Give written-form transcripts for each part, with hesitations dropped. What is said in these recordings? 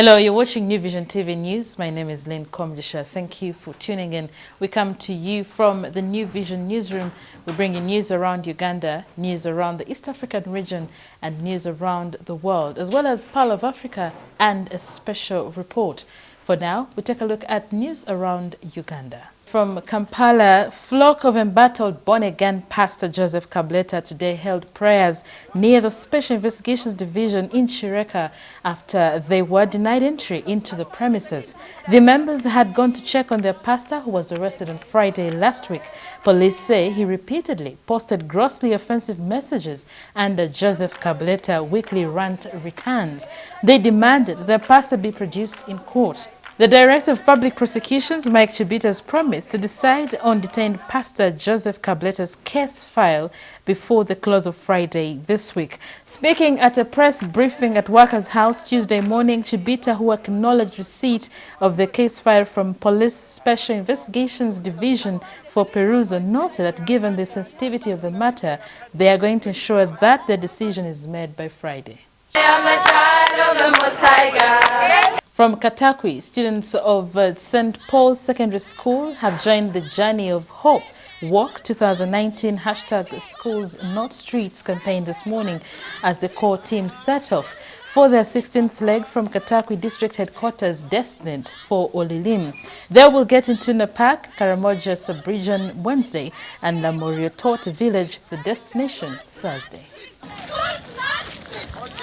Hello, you're watching New Vision TV News. My name is Lynn Komjisha. Thank you for tuning in. We come to you from the New Vision newsroom. We bring you news around Uganda, news around the East African region, and news around the world, as well as Pearl of Africa and a special report. For now, we take a look at news around Uganda. From Kampala, flock of embattled born-again Pastor Joseph Kabuleta today held prayers near the Special Investigations Division in Chireka after they were denied entry into the premises. The members had gone to check on their pastor, who was arrested on Friday last week. Police say he repeatedly posted grossly offensive messages under Joseph Kabuleta weekly rant returns. They demanded their pastor be produced in court. The Director of Public Prosecutions, Mike Chibita, has promised to decide on detained Pastor Joseph Kabuleta's case file before the close of Friday this week. Speaking at a press briefing at Workers' House Tuesday morning, Chibita, who acknowledged receipt of the case file from Police Special Investigations Division for perusal, noted that given the sensitivity of the matter, they are going to ensure that the decision is made by Friday. I am a child of the Most High God. From Katakwi, students of St. Paul's Secondary School have joined the Journey of Hope Walk 2019 #Schools Not Streets campaign this morning as the core team set off for their 16th leg from Katakwi District Headquarters destined for Olilim. They will get into Tuna Park, Karamoja Sub-Region Wednesday, and Lamoriotot Village, the destination, Thursday.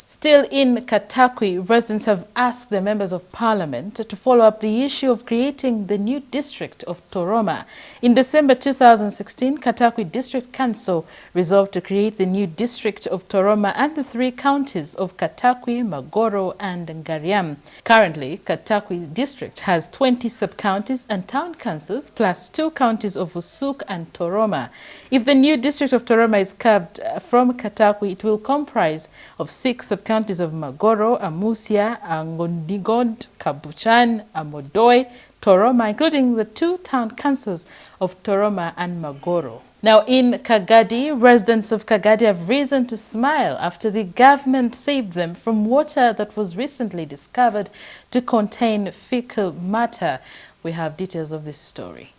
Still in Katakwi, residents have asked the members of parliament to follow up the issue of creating the new district of Toroma. In December 2016, Katakwi District Council resolved to create the new district of Toroma and the 3 counties of Katakwi, Magoro and Ngariam. Currently, Katakwi District has 20 sub-counties and town councils plus 2 counties of Usuk and Toroma. If the new district of Toroma is carved from Katakwi, it will comprise of 6 sub-counties of Magoro, Amusia, Angondigod, Kabuchan, Amodoi, Toroma, including the 2 town councils of Toroma and Magoro. Now in Kagadi, residents of Kagadi have reason to smile after the government saved them from water that was recently discovered to contain fecal matter. We have details of this story.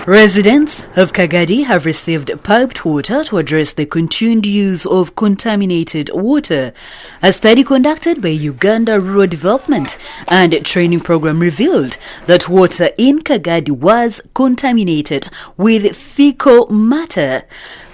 Residents of Kagadi have received piped water to address the continued use of contaminated water. A study conducted by Uganda Rural Development and Training Program revealed that water in Kagadi was contaminated with fecal matter.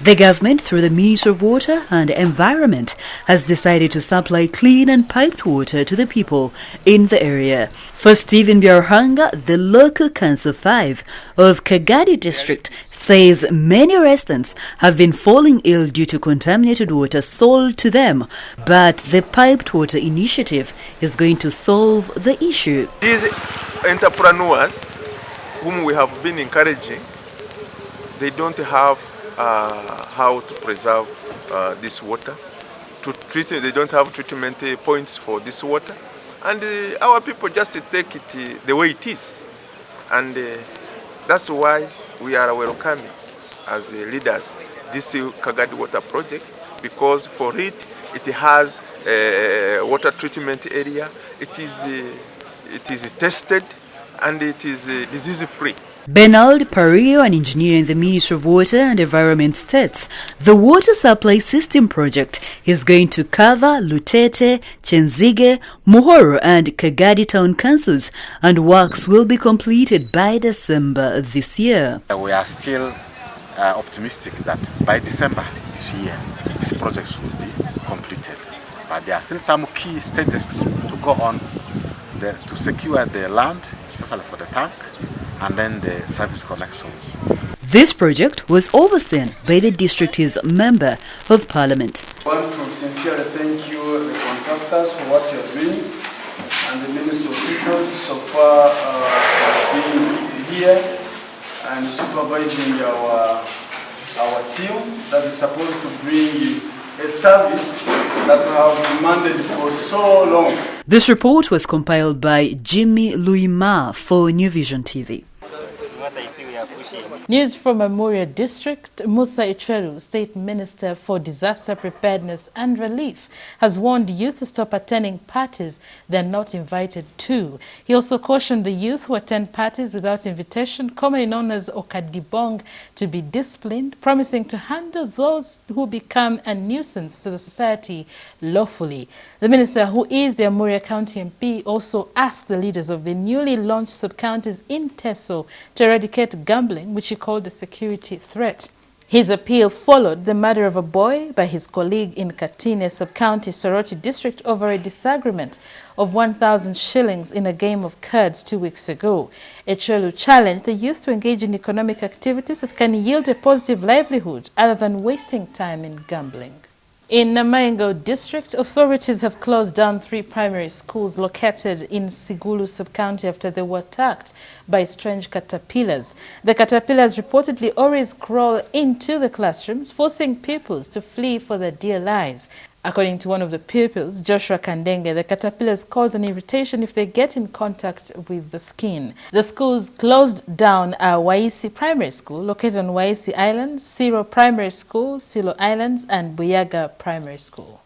The government, through the Ministry of Water and Environment, has decided to supply clean and piped water to the people in the area. For Stephen Biarhanga, the local Council 5 of Kagadi District says many residents have been falling ill due to contaminated water sold to them, but the piped water initiative is going to solve the issue. These entrepreneurs whom we have been encouraging, they don't have how to preserve this water. To treat it, they don't have treatment points for this water. And our people just take it the way it is. And that's why we are welcoming as leaders this Kagadi Water Project, because for it has a water treatment area, it is tested, and it is disease-free. Bernard Parillo, an engineer in the Ministry of Water and Environment, states the water supply system project is going to cover Lutete, Chenzige, Muhoro and Kagadi town councils, and works will be completed by December this year. We are still optimistic that by December this year, these projects will be completed. But there are still some key stages to go on to secure the land, especially for the tank, and then the service connections. This project was overseen by the district's Member of Parliament. I want to sincerely thank you, the contractors, for what you're doing, and the Ministry of officials so far being here and supervising our team that is supposed to bring a service that we have demanded for so long. This report was compiled by Jimmy Louis Ma for New Vision TV. What I see, we News from Amuria District. Musa Icheru, State Minister for Disaster Preparedness and Relief, has warned youth to stop attending parties they are not invited to. He also cautioned the youth who attend parties without invitation, commonly known as Okadibong, to be disciplined, promising to handle those who become a nuisance to the society lawfully. The minister, who is the Amuria County MP, also asked the leaders of the newly launched sub-counties in Teso to eradicate gambling, which he called a security threat. His appeal followed the murder of a boy by his colleague in Katine Sub-County Soroti District over a disagreement of 1,000 shillings in a game of cards 2 weeks ago. Echelu challenged the youth to engage in economic activities that can yield a positive livelihood other than wasting time in gambling. In Namaingo District, authorities have closed down 3 primary schools located in Sigulu Sub-County after they were attacked by strange caterpillars. The caterpillars reportedly always crawl into the classrooms, forcing pupils to flee for their dear lives. According to one of the pupils, Joshua Kandenge, the caterpillars cause an irritation if they get in contact with the skin. The schools closed down are Waisi Primary School, located on Waisi Islands, Siro Primary School, Silo Islands, and Buyaga Primary School.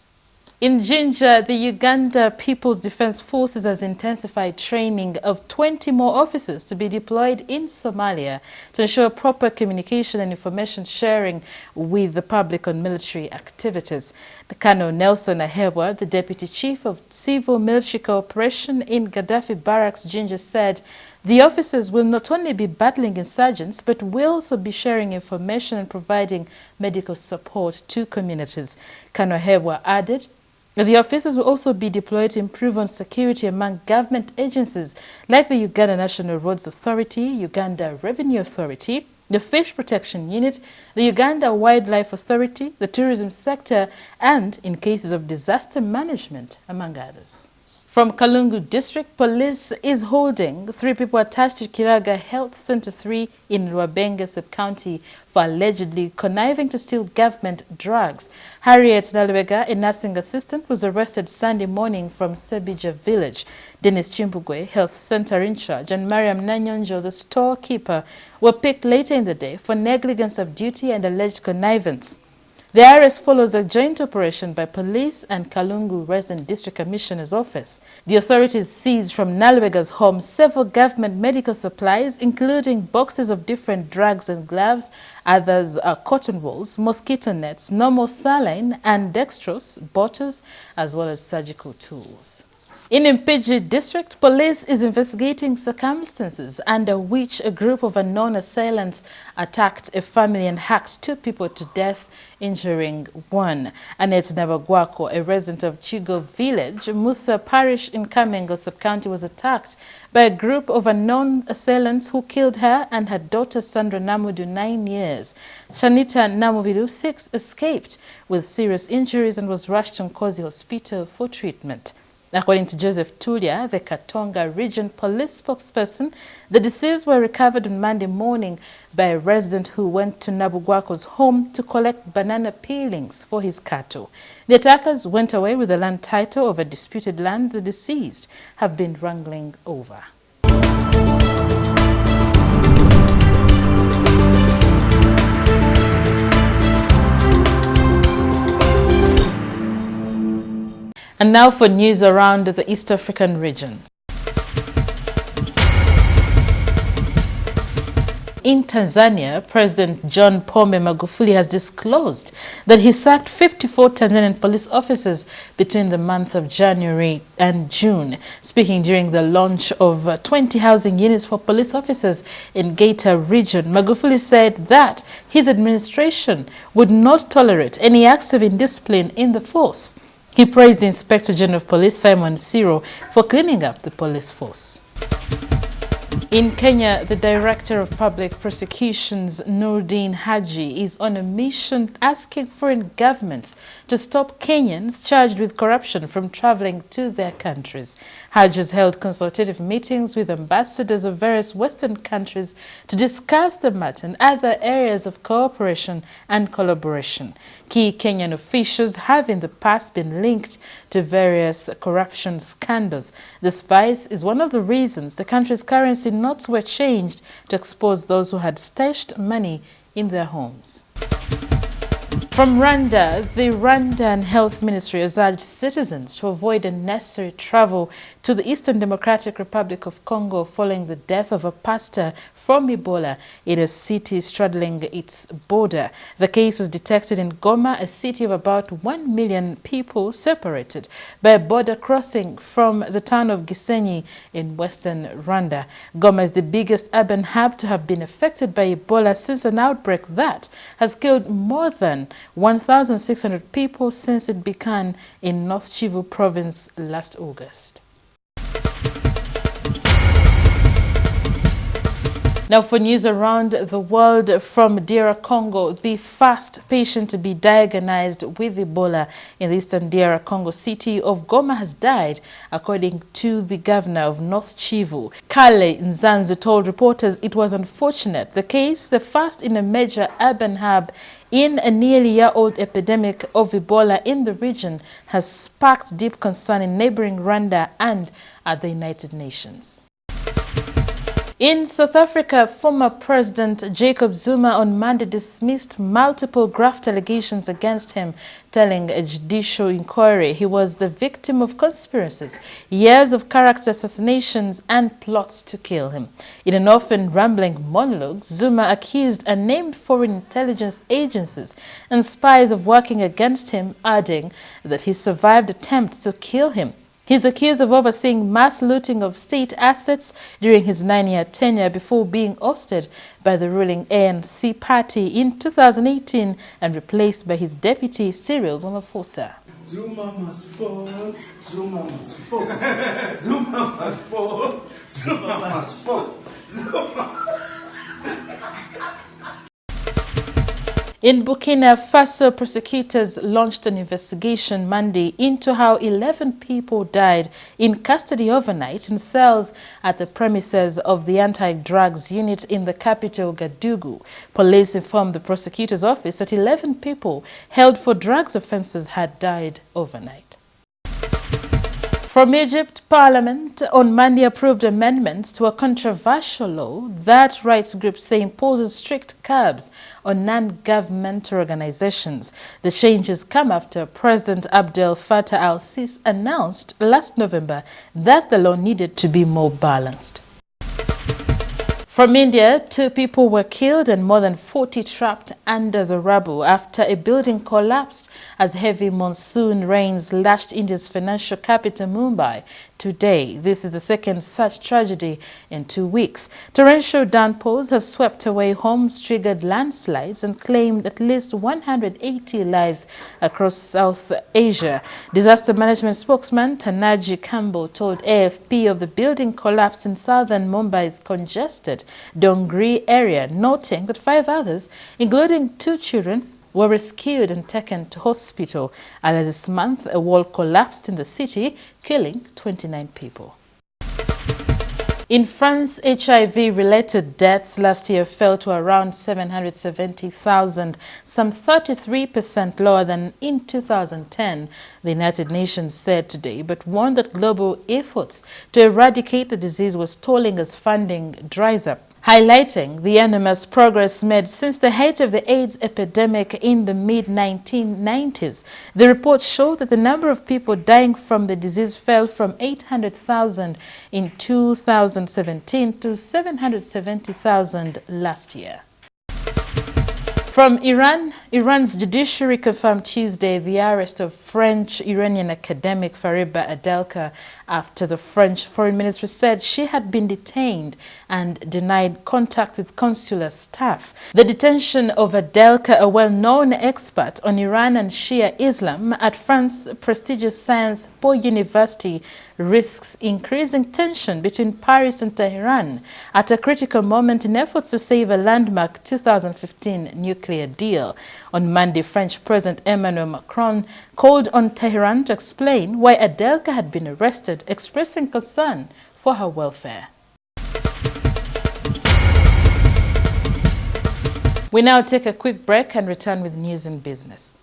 In Jinja, the Uganda People's Defense Forces has intensified training of 20 more officers to be deployed in Somalia to ensure proper communication and information sharing with the public on military activities. Colonel Nelson Ahebwa, the Deputy Chief of Civil Military Cooperation in Gaddafi Barracks, Jinja, said the officers will not only be battling insurgents but will also be sharing information and providing medical support to communities. Colonel Ahebwa added the officers will also be deployed to improve on security among government agencies like the Uganda National Roads Authority, Uganda Revenue Authority, the Fish Protection Unit, the Uganda Wildlife Authority, the tourism sector, and in cases of disaster management, among others. From Kalungu District, police is holding 3 people attached to Kiraga Health Center 3 in Rwabenge Sub-County for allegedly conniving to steal government drugs. Harriet Nalwega, a nursing assistant, was arrested Sunday morning from Sebija village. Dennis Chimpugwe, health center in charge, and Mariam Nanyonjo, the storekeeper, were picked later in the day for negligence of duty and alleged connivance. The arrest follows a joint operation by police and Kalungu Resident District Commissioner's office. The authorities seized from Nalwega's home several government medical supplies, including boxes of different drugs and gloves. Others are cotton wools, mosquito nets, normal saline and dextrose bottles, as well as surgical tools. In Mpigi District, police is investigating circumstances under which a group of unknown assailants attacked a family and hacked 2 people to death, injuring 1. Annette Nabagwako, a resident of Chigo Village, Musa Parish in Kamengo Sub-County, was attacked by a group of unknown assailants who killed her and her daughter Sandra Namudu, 9 years. Shanita Namubilu, 6, escaped with serious injuries and was rushed to Nkozi Hospital for treatment. According to Joseph Tulia, the Katonga Region Police spokesperson, the deceased were recovered on Monday morning by a resident who went to Nabugwako's home to collect banana peelings for his cattle. The attackers went away with the land title of a disputed land the deceased have been wrangling over. And now for news around the East African region. In Tanzania, President John Pombe Magufuli has disclosed that he sacked 54 Tanzanian police officers between the months of January and June. Speaking during the launch of 20 housing units for police officers in Geita region, Magufuli said that his administration would not tolerate any acts of indiscipline in the force. He praised the Inspector General of Police, Simon Siro, for cleaning up the police force. In Kenya, the Director of Public Prosecutions, Nurdin Haji, is on a mission asking foreign governments to stop Kenyans charged with corruption from traveling to their countries. Haji has held consultative meetings with ambassadors of various Western countries to discuss the matter and other areas of cooperation and collaboration. Key Kenyan officials have in the past been linked to various corruption scandals. This vice is one of the reasons the country's currency notes were changed to expose those who had stashed money in their homes. From Rwanda, the Rwandan Health Ministry has urged citizens to avoid unnecessary travel to the Eastern Democratic Republic of Congo following the death of a pastor from Ebola in a city straddling its border. The case was detected in Goma, a city of about 1 million people separated by a border crossing from the town of Gisenyi in western Rwanda. Goma is the biggest urban hub to have been affected by Ebola since an outbreak that has killed more than 1,600 people since it began in North Kivu province last August. Now for news around the world from DR Congo, the first patient to be diagnosed with Ebola in the eastern DR Congo city of Goma has died, according to the governor of North Kivu. Kale Nzanzu told reporters it was unfortunate. The case, the first in a major urban hub in a nearly year-old epidemic of Ebola in the region, has sparked deep concern in neighboring Rwanda and at the United Nations. In South Africa, former President Jacob Zuma on Monday dismissed multiple graft allegations against him, telling a judicial inquiry he was the victim of conspiracies, years of character assassinations and plots to kill him. In an often rambling monologue, Zuma accused unnamed foreign intelligence agencies and spies of working against him, adding that he survived attempts to kill him. He's accused of overseeing mass looting of state assets during his 9-year tenure before being ousted by the ruling ANC party in 2018 and replaced by his deputy Cyril Ramaphosa. Zuma must fall, Zuma must fall, Zuma must fall, Zuma must fall, Zuma. In Burkina Faso, prosecutors launched an investigation Monday into how 11 people died in custody overnight in cells at the premises of the anti-drugs unit in the capital, Gadugu. Police informed the prosecutor's office that 11 people held for drugs offenses had died overnight. From Egypt, Parliament on Monday approved amendments to a controversial law that rights groups say imposes strict curbs on non-governmental organizations. The changes come after President Abdel Fattah al-Sisi announced last November that the law needed to be more balanced. From India, 2 people were killed and more than 40 trapped under the rubble after a building collapsed as heavy monsoon rains lashed India's financial capital, Mumbai, today. This is the second such tragedy in 2 weeks. Torrential downpours have swept away homes, triggered landslides, and claimed at least 180 lives across South Asia. Disaster management spokesman Tanaji Campbell told AFP of the building collapse in southern Mumbai's congested Dongri area, noting that 5 others, including 2 children, were rescued and taken to hospital. Earlier this month, a wall collapsed in the city, killing 29 people. In France, HIV-related deaths last year fell to around 770,000, some 33% lower than in 2010, the United Nations said today, but warned that global efforts to eradicate the disease were stalling as funding dries up. Highlighting the enormous progress made since the height of the AIDS epidemic in the mid-1990s, the report showed that the number of people dying from the disease fell from 800,000 in 2017 to 770,000 last year. From Iran, Iran's judiciary confirmed Tuesday the arrest of French-Iranian academic Fariba Adelka after the French foreign ministry said she had been detained and denied contact with consular staff. The detention of Adelka, a well-known expert on Iran and Shia Islam at France's prestigious Sciences Po University, risks increasing tension between Paris and Tehran at a critical moment in efforts to save a landmark 2015 nuclear deal. On Monday, French President Emmanuel Macron called on Tehran to explain why Adelka had been arrested, expressing concern for her welfare. We now take a quick break and return with news and business.